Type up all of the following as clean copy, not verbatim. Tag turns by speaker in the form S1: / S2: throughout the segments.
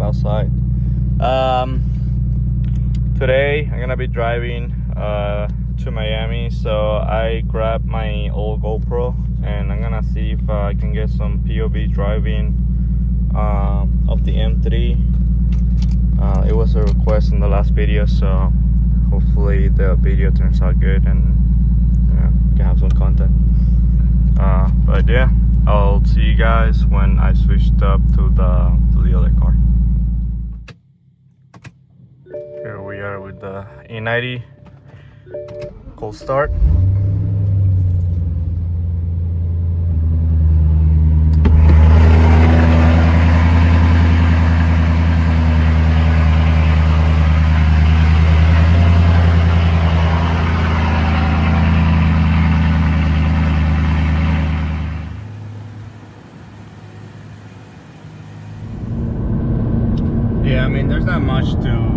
S1: outside. Today I'm gonna be driving to Miami, so I grabbed my old GoPro and I'm gonna see if I can get some POV driving of the M3. It was a request in the last video, so hopefully the video turns out good and can have some content. But yeah, I'll see you guys when I switched up to the other car. Here we are with the E90 cold start. Yeah, I mean, there's not much to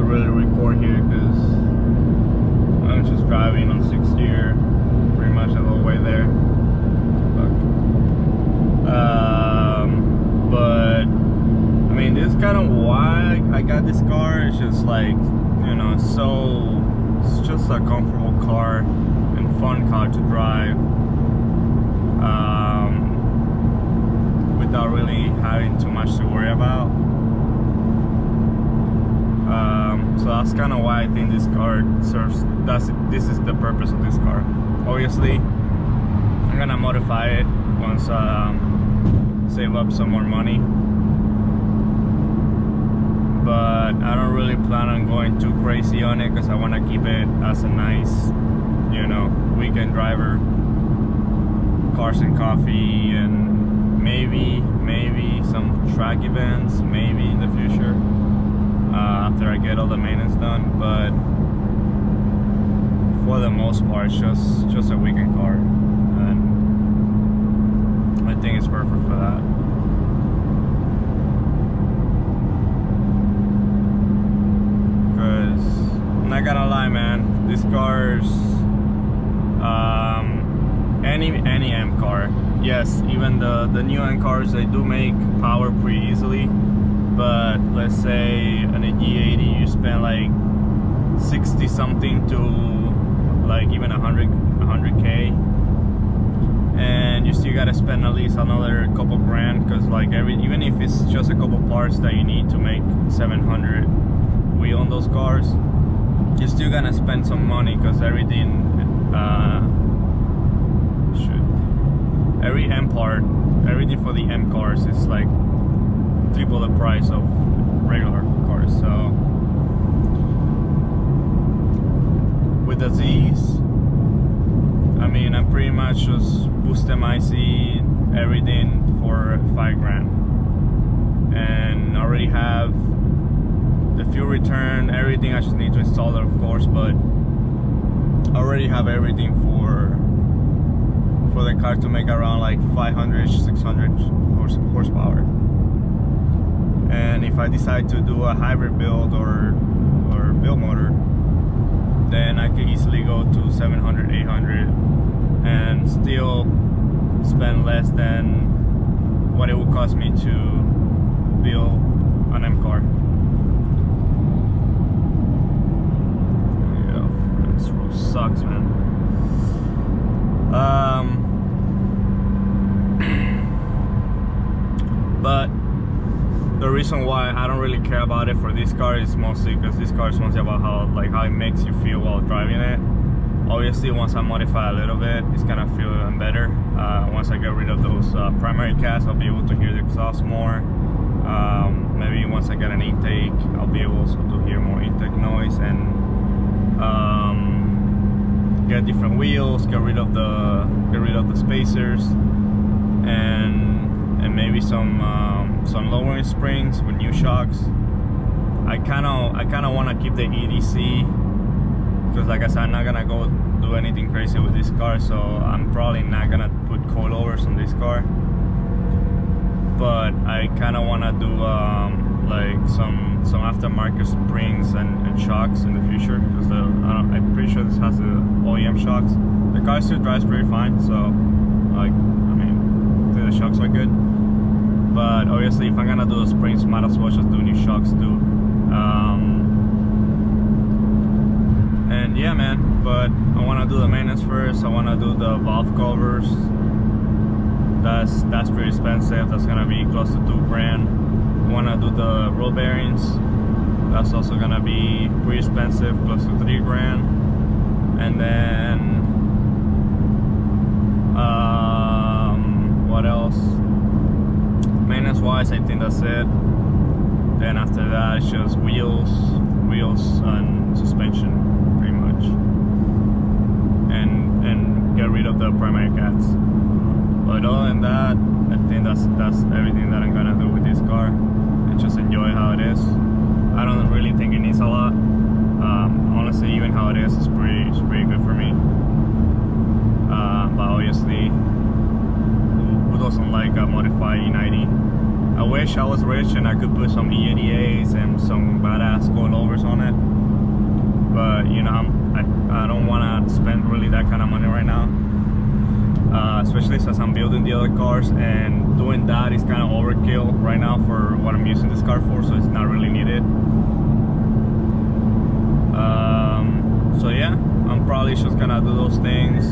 S1: really record here because I'm just driving on 6th gear, pretty much the whole way there. But I mean, this is kind of why I got this car. It's just like, you know, it's just a comfortable car and fun car to drive, without really having too much to worry about. So that's kind of why I think this car serves. This is the purpose of this car. Obviously, I'm gonna modify it once save up some more money. But I don't really plan on going too crazy on it because I want to keep it as a nice, you know, weekend driver. Cars and coffee, and maybe some track events, maybe in the future. After I get all the maintenance done, but for the most part, it's just a weekend car, and I think it's perfect for that. Because I'm not gonna lie, man, this car's any M car. Yes, even the new M cars, they do make power pretty easily. But let's say on a E90 you spend like 60 something to like even 100k, and you still gotta spend at least another couple grand, because like even if it's just a couple parts that you need to make 700 wheel on those cars, you're still gonna spend some money, because everything every M part, everything for the M cars is like triple the price of regular cars. So with the Z's, I mean, I'm pretty much just boosting IC, everything for 5 grand, and I already have the fuel return, everything. I just need to install it, of course, but I already have everything for the car to make around like 500-600 horsepower. And if I decide to do a hybrid build or build motor, then I could easily go to 700, 800 and still spend less than what it would cost me to build an M car. Yeah, this road sucks, man. But the reason why I don't really care about it for this car is mostly because this car is mostly about how it makes you feel while driving it. Obviously, once I modify a little bit, it's gonna feel even better. Once I get rid of those primary cats, I'll be able to hear the exhaust more. Maybe once I get an intake, I'll be able also to hear more intake noise, and get different wheels, get rid of the spacers, and maybe some lowering springs with new shocks. I kind of want to keep the EDC, because like I said, I'm not gonna go do anything crazy with this car, so I'm probably not gonna put coilovers on this car. But I kind of want to do like some aftermarket springs and shocks in the future, because I'm pretty sure this has the OEM shocks. The car still drives pretty fine, so like, I mean, I think the shocks are good. but obviously if I'm gonna do the springs, might as well just do new shocks too. And yeah, man, but I want to do the maintenance first. I want to do the valve covers. That's pretty expensive. That's gonna be close to $2,000. I want to do the roll bearings. That's also gonna be pretty expensive, close to $3,000. And then what else? Maintenance wise, I think that's it. Then after that, it's just wheels and suspension, pretty much, and get rid of the primary cats. But other than that, I think that's everything that I'm gonna do with this car, and just enjoy how it is. I don't really think it needs a lot. Honestly, even how it is pretty good for me. But obviously, who doesn't like a modified E90? I wish I was rich and I could put some E88s and some badass coilovers on it. But you know, I don't want to spend really that kind of money right now. Especially since I'm building the other cars, and doing that is kind of overkill right now for what I'm using this car for, so it's not really needed. So yeah, I'm probably just gonna do those things.